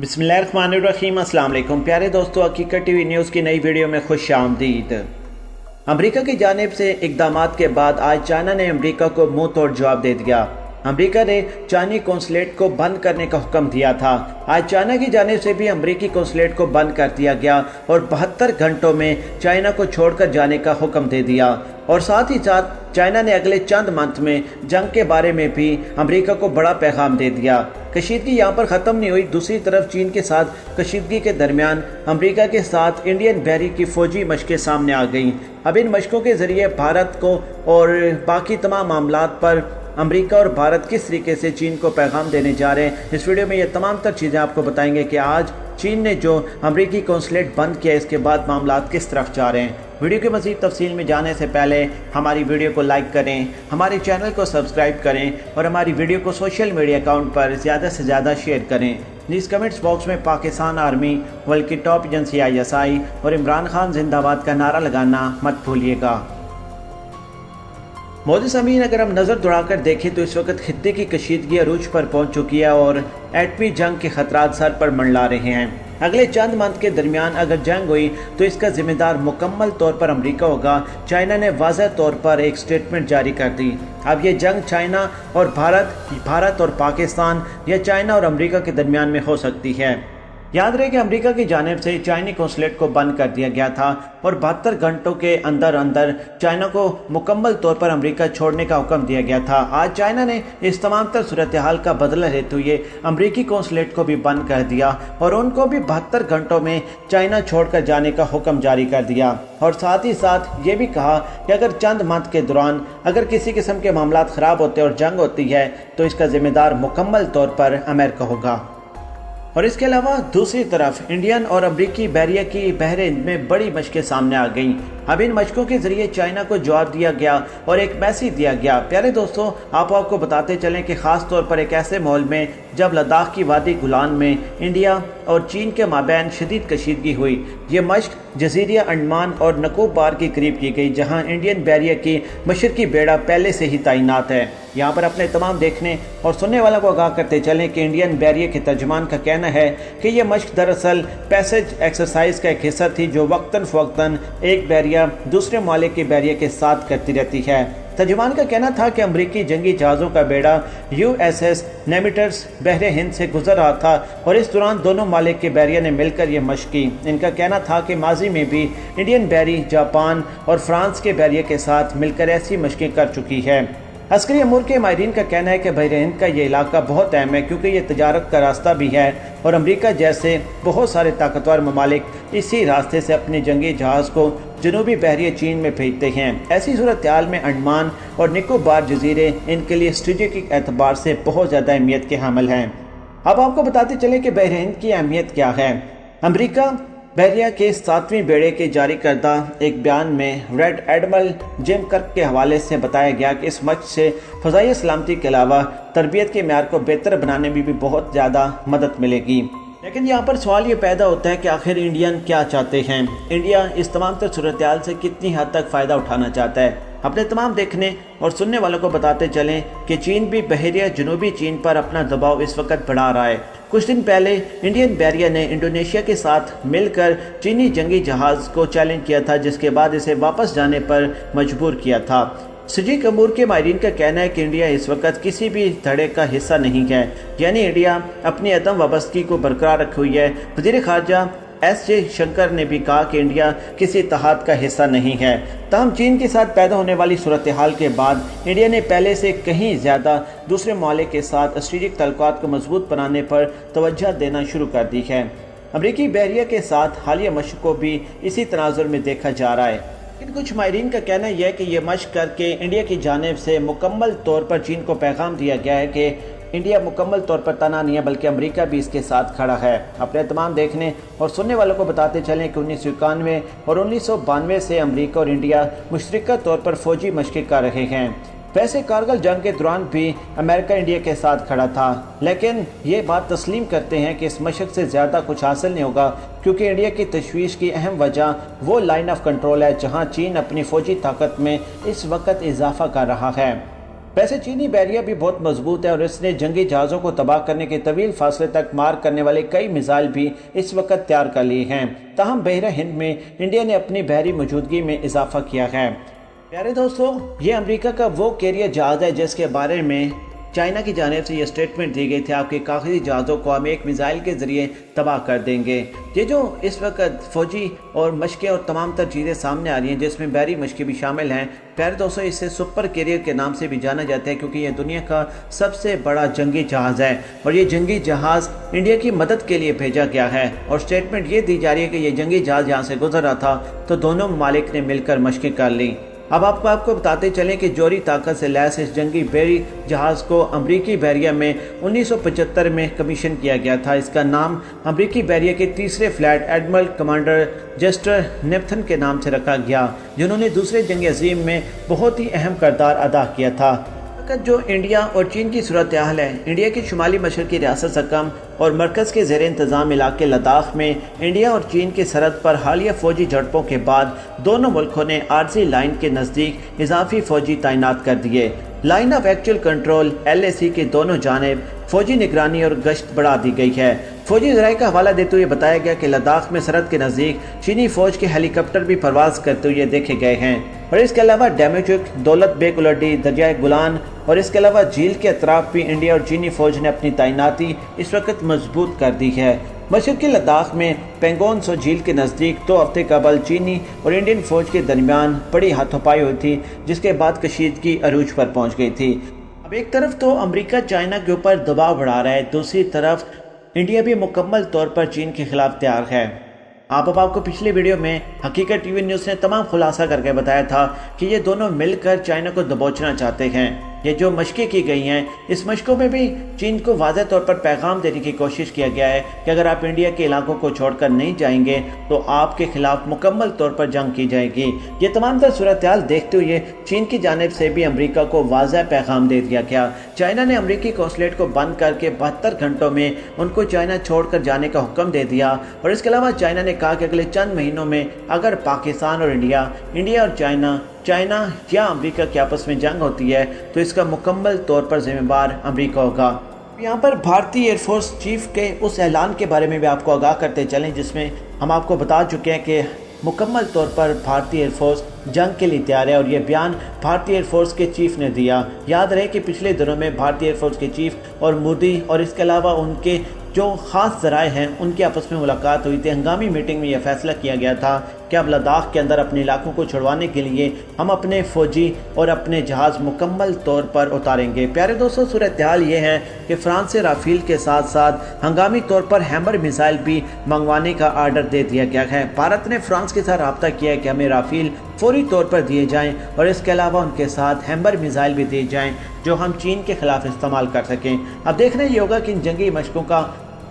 बिस्मिल्लाहिर्रहमानिर्रहीम। अस्सलाम वालेकुम प्यारे दोस्तों, हकीकत टीवी न्यूज़ की नई वीडियो में खुश आमदीद। अमेरिका की जानिब से इक़दामात के बाद आज चाइना ने अमेरिका को मुंह तोड़ जवाब दे दिया। अमेरिका ने चाइनी कौंसलेट को बंद करने का हुक्म दिया था। आज चाइना की जानिब से भी अमेरिकी कौंसलेट को बंद कर दिया गया और 72 घंटों में चाइना को छोड़कर जाने का हुक्म दे दिया। और साथ ही साथ चाइना ने अगले चंद मंथ में जंग के बारे में भी अमेरिका को बड़ा पैगाम दे दिया। कशीदगी यहाँ पर ख़त्म नहीं हुई। दूसरी तरफ चीन के साथ कशीदगी के दरमियान अमेरिका के साथ इंडियन बहरी की फ़ौजी मशक़ें सामने आ गईं। अब इन मशक़ों के ज़रिए भारत को और बाकी तमाम मामलात पर अमेरिका और भारत किस तरीके से चीन को पैगाम देने जा रहे हैं, इस वीडियो में ये तमाम तर चीज़ें आपको बताएंगे कि आज चीन ने जो अमेरिकी कौंसलेट बंद किया इसके बाद मामलात किस तरफ जा रहे हैं। वीडियो के मज़ीद तफसील में जाने से पहले हमारी वीडियो को लाइक करें, हमारे चैनल को सब्सक्राइब करें और हमारी वीडियो को सोशल मीडिया अकाउंट पर ज़्यादा से ज़्यादा शेयर करें। प्लीज़ कमेंट्स बॉक्स में पाकिस्तान आर्मी, वर्ल्ड की टॉप एजेंसी ISI और इमरान खान जिंदाबाद का नारा लगाना मत भूलिएगा। मोदी सामीन, अगर हम नज़र दौड़ाकर देखें तो इस वक्त खित्ते की कशीदगी अरूज पर पहुंच चुकी है और एटमी जंग के खतरात सर पर मंडला रहे हैं। अगले चंद मंथ के दरमियान अगर जंग हुई तो इसका जिम्मेदार मुकम्मल तौर पर अमेरिका होगा। चाइना ने वाज़ह तौर पर एक स्टेटमेंट जारी कर दी। अब ये जंग चाइना और भारत और पाकिस्तान या चाइना और अमेरिका के दरमियान में हो सकती है। याद रहे कि अमेरिका की जानिब से चाइनी कौंसलेट को बंद कर दिया गया था और 72 घंटों के अंदर अंदर चाइना को मुकम्मल तौर पर अमेरिका छोड़ने का हुक्म दिया गया था। आज चाइना ने इस तमाम तर सूरत हाल का बदला लेते हुए अमेरिकी कौंसलेट को भी बंद कर दिया और उनको भी 72 घंटों में चाइना छोड़कर जाने का हुक्म जारी कर दिया। और साथ ही साथ ये भी कहा कि अगर चंद मंथ के दौरान अगर किसी किस्म के मामलात ख़राब होते और जंग होती है तो इसका जिम्मेदार मुकम्मल तौर पर अमेरिका होगा। और इसके अलावा दूसरी तरफ इंडियन और अमरीकी बहरिया की बहरीन में बड़ी मशक़ें सामने आ गईं। अब इन मशक़ों के ज़रिए चाइना को जवाब दिया गया और एक मैसेज दिया गया। प्यारे दोस्तों, आपको बताते चलें कि ख़ास तौर पर एक ऐसे माहौल में जब लद्दाख की वादी गुलान में इंडिया और चीन के माबैन शदीद कशीदगी हुई। ये मशक़ जज़ीरा अंडमान और निकोबार के करीब की गई, जहाँ इंडियन बहरिया की मशरकी बेड़ा पहले से ही तैनात है। यहाँ पर अपने तमाम देखने और सुनने वालों को आगाह करते चलें कि इंडियन बहरिया के तर्जमान का कहना है कि यह मशक़ दरअसल पैसेज एक्सरसाइज का एक हिस्सा थी जो वक्तन फ़वक्तन एक बहरिया दूसरे मालिक के बहरिया के साथ करती रहती है। तर्जुमान का कहना था कि अमरीकी जंगी जहाज़ों का बेड़ा USS नेमिटर्स बहरे हिंद से गुजर रहा था और इस दौरान दोनों मालिक के बहरिया ने मिलकर यह मशक़ की। इनका कहना था कि माजी में भी इंडियन बहरी जापान और फ्रांस के बहरिया के साथ मिलकर ऐसी मशक़ें कर चुकी है। अस्करी अमूर के माहिरीन का कहना है कि बहरे हिंद का ये इलाका बहुत अहम है क्योंकि ये तजारत का रास्ता भी है और अमेरिका जैसे बहुत सारे ताकतवर ममालिक इसी रास्ते से अपने जंगी जहाज़ को जनूबी बहरिया चीन में भेजते हैं। ऐसी सूरत हाल में अंडमान और निकोबार जजीरे इनके लिए स्ट्रेटेजिक एतबार से बहुत ज़्यादा अहमियत के हामिल हैं। अब आपको बताते चले कि बहरे हिंद की अहमियत क्या है। अमेरिका बहरिया के 7वें बेड़े के जारी करदा एक बयान में रेड एडमिरल जिम कर्क के हवाले से बताया गया कि इस मशक़ से फ़ज़ाई सलामती के अलावा तरबियत के म्यार को बेहतर बनाने में भी बहुत ज़्यादा मदद मिलेगी। लेकिन यहाँ पर सवाल ये पैदा होता है कि आखिर इंडियन क्या चाहते हैं। इंडिया इस तमाम तर सूरत हाल से कितनी हद तक फ़ायदा उठाना चाहता है। अपने तमाम देखने और सुनने वालों को बताते चलें कि चीन भी बहरिया जनूबी चीन पर अपना दबाव इस वक्त बढ़ा रहा है। कुछ दिन पहले इंडियन बहरिया ने इंडोनेशिया के साथ मिलकर चीनी जंगी जहाज़ को चैलेंज किया था, जिसके बाद इसे वापस जाने पर मजबूर किया था। सजीक अमूर के माहिरीन का कहना है कि इंडिया इस वक्त किसी भी धड़े का हिस्सा नहीं है, यानी इंडिया अपनी अदम वाबस्तगी को बरकरार रखी हुई है। वज़ीर ख़ारजा S जयशंकर ने भी कहा कि इंडिया किसी इत्तेहाद का हिस्सा नहीं है। तमाम चीन के साथ पैदा होने वाली सूरत हाल के बाद इंडिया ने पहले से कहीं ज़्यादा दूसरे मालिक के साथ स्ट्रेटेजिक तल्लुकात को मजबूत बनाने पर तवज्जो देना शुरू कर दी है। अमरीकी बहरिया के साथ हालिया मशक़ को भी इसी तनाजुर में देखा जा रहा है। लेकिन कुछ माहिरीन का कहना यह है कि यह मशक़ करके इंडिया की जानिब से मुकम्मल तौर पर चीन को पैगाम दिया गया है कि इंडिया मुकम्मल तौर पर तना नहीं है बल्कि अमेरिका भी इसके साथ खड़ा है। अपने तमाम देखने और सुनने वालों को बताते चलें कि 1991 और 1992 से अमेरिका और इंडिया मुश्तरका तौर पर फ़ौजी मशक़ें कर रहे हैं। वैसे कारगिल जंग के दौरान भी अमेरिका इंडिया के साथ खड़ा था, लेकिन ये बात तस्लीम करते हैं कि इस मशक़ से ज़्यादा कुछ हासिल नहीं होगा क्योंकि इंडिया की तशवीश की अहम वजह वो लाइन ऑफ कंट्रोल है जहाँ चीन अपनी फ़ौजी ताकत में इस वक्त इजाफा कर रहा है। वैसे चीनी बैरियर भी बहुत मजबूत है और इसने जंगी जहाज़ों को तबाह करने के तवील फासले तक मार करने वाले कई मिसाइल भी इस वक्त तैयार कर ली हैं। ताहम बहरा हिंद में इंडिया ने अपनी बहरी मौजूदगी में इजाफा किया है। प्यारे दोस्तों, ये अमेरिका का वो कैरियर जहाज़ है जिसके बारे में चाइना की जानिब से ये स्टेटमेंट दी गई थी, आपके कागजी जहाज़ों को हम एक मिसाइल के ज़रिए तबाह कर देंगे। ये जो इस वक्त फ़ौजी और मशक़ें और तमाम तर चीज़ें सामने आ रही हैं जिसमें बहरी मशक़ें भी शामिल हैं। प्यारे दोस्तों, इसे सुपर कैरियर के नाम से भी जाना जाता है क्योंकि ये दुनिया का सबसे बड़ा जंगी जहाज़ है और ये जंगी जहाज़ इंडिया की मदद के लिए भेजा गया है। और स्टेटमेंट ये दी जा रही है कि ये जंगी जहाज़ यहाँ से गुजर रहा था तो दोनों ममालिक ने मिलकर मशक़ें कर ली। अब आपको बताते चलें कि जोरी ताकत से लैस इस जंगी बहरी जहाज़ को अमरीकी बहरिया में 1975 में कमीशन किया गया था। इसका नाम अमरीकी बहरिया के तीसरे फ्लैट एडमिरल कमांडर जेस्टर नेप्थन के नाम से रखा गया, जिन्होंने दूसरे जंग अजीम में बहुत ही अहम किरदार अदा किया था। जो इंडिया और चीन की सूरत हाल है, इंडिया की शुमाली मशरकी रियासत सकम और मरकज़ के ज़ेर इंतज़ाम इलाके लद्दाख में इंडिया और चीन की सरहद पर हालिया फ़ौजी झड़पों के बाद दोनों मुल्कों ने आरजी लाइन के नज़दीक इजाफी फ़ौजी तैनात कर दिए। Line of actual control LAC के दोनों जानिब फ़ौजी निगरानी और गश्त बढ़ा दी गई है। फ़ौजी ज़राए का हवाला देते हुए बताया गया कि लद्दाख में सरहद के नज़दीक चीनी फ़ौज के हेलीकॉप्टर भी परवाज करते हुए देखे गए हैं और इसके अलावा डैमेचुक, दौलत बेग उलड्डी, दरियाए गुलान और इसके अलावा झील के अतराफ भी इंडिया और चीनी फ़ौज ने अपनी तैनाती इस वक्त मजबूत कर दी है। मशरक़ी लद्दाख में पेंगोंग त्सो झील के नज़दीक 2 हफ्ते कबल चीनी और इंडियन फ़ौज के दरमियान बड़ी हाथापाई हुई थी, जिसके बाद कशीदगी अरूज पर पहुंच गई थी। अब एक तरफ तो अमेरिका चाइना के ऊपर दबाव बढ़ा रहा है, दूसरी तरफ इंडिया भी मुकम्मल तौर पर चीन के खिलाफ तैयार है। आपको पिछले वीडियो में हकीकत टीवी न्यूज़ ने तमाम खुलासा करके बताया था कि ये दोनों मिलकर चाइना को दबोचना चाहते हैं। ये जो मशक़ें की गई हैं, इस मशक़ों में भी चीन को वाज़ेह तौर पर पैगाम देने की कोशिश किया गया है कि अगर आप इंडिया के इलाकों को छोड़कर नहीं जाएंगे तो आपके खिलाफ मुकम्मल तौर पर जंग की जाएगी। ये तमाम तर सूरत हाल देखते हुए चीन की जानिब से भी अमेरिका को वाज़ेह पैगाम दे दिया गया। चाइना ने अमेरिकी कौंसलेट को बंद करके 72 घंटों में उनको चाइना छोड़कर जाने का हुक्म दे दिया और इसके अलावा चाइना ने कहा कि अगले चंद महीनों में अगर पाकिस्तान और इंडिया और चाइना या अमेरिका की आपस में जंग होती है तो इसका मुकम्मल तौर पर जिम्मेदार अमेरिका होगा। यहाँ पर भारतीय एयरफोर्स चीफ के उस ऐलान के बारे में भी आपको आगाह करते चलें जिसमें हम आपको बता चुके हैं कि मुकम्मल तौर पर भारतीय एयरफोर्स जंग के लिए तैयार है और ये बयान भारतीय एयरफोर्स के चीफ ने दिया। याद रहे कि पिछले दिनों में भारतीय एयरफोर्स के चीफ और मोदी और इसके अलावा उनके जो ख़ास ज़राए हैं उनकी आपस में मुलाकात हुई थी। हंगामी मीटिंग में यह फैसला किया गया था कि अब लद्दाख के अंदर अपने इलाकों को छुड़वाने के लिए हम अपने फ़ौजी और अपने जहाज़ मुकम्मल तौर पर उतारेंगे। प्यारे दोस्तों, सूरत हाल ये है कि फ्रांस से राफेल के साथ साथ हंगामी तौर पर हैमर मिसाइल भी मंगवाने का आर्डर दे दिया गया है। भारत ने फ्रांस के साथ रब्ता किया है कि हमें राफेल फौरी तौर पर दिए जाएँ और इसके अलावा उनके साथ हैमर मिसाइल भी दिए जाएँ जो हम चीन के खिलाफ इस्तेमाल कर सकें। अब देखना ये होगा कि इन जंगी मशकों का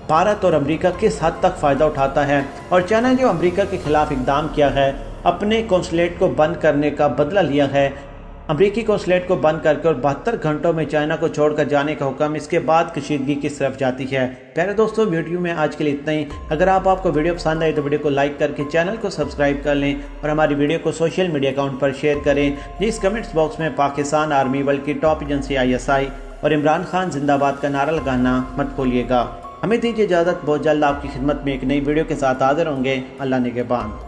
भारत और अमेरिका किस हद तक फ़ायदा उठाता है और चाइना जो अमेरिका के खिलाफ इकदाम किया है, अपने कौंसलेट को बंद करने का बदला लिया है, अमेरिकी कौंसलेट को बंद करके और 72 घंटों में चाइना को छोड़कर जाने का हुक्म, इसके बाद कशीदगी किस तरफ जाती है। प्यारे दोस्तों, वीडियो में आज के लिए इतना ही। अगर आपको वीडियो पसंद आए तो वीडियो को लाइक करके चैनल को सब्सक्राइब कर लें और हमारी वीडियो को सोशल मीडिया अकाउंट पर शेयर करें। प्लीज़ कमेंट्स बॉक्स में पाकिस्तान आर्मी वर्ल्ड की टॉप एजेंसी ISI और इमरान खान जिंदाबाद का नारा लगाना मत भूलिएगा। हमें दीजिए इजाज़त, बहुत जल्द आपकी खिदमत में एक नई वीडियो के साथ हाजिर होंगे। अल्लाह निगहबान।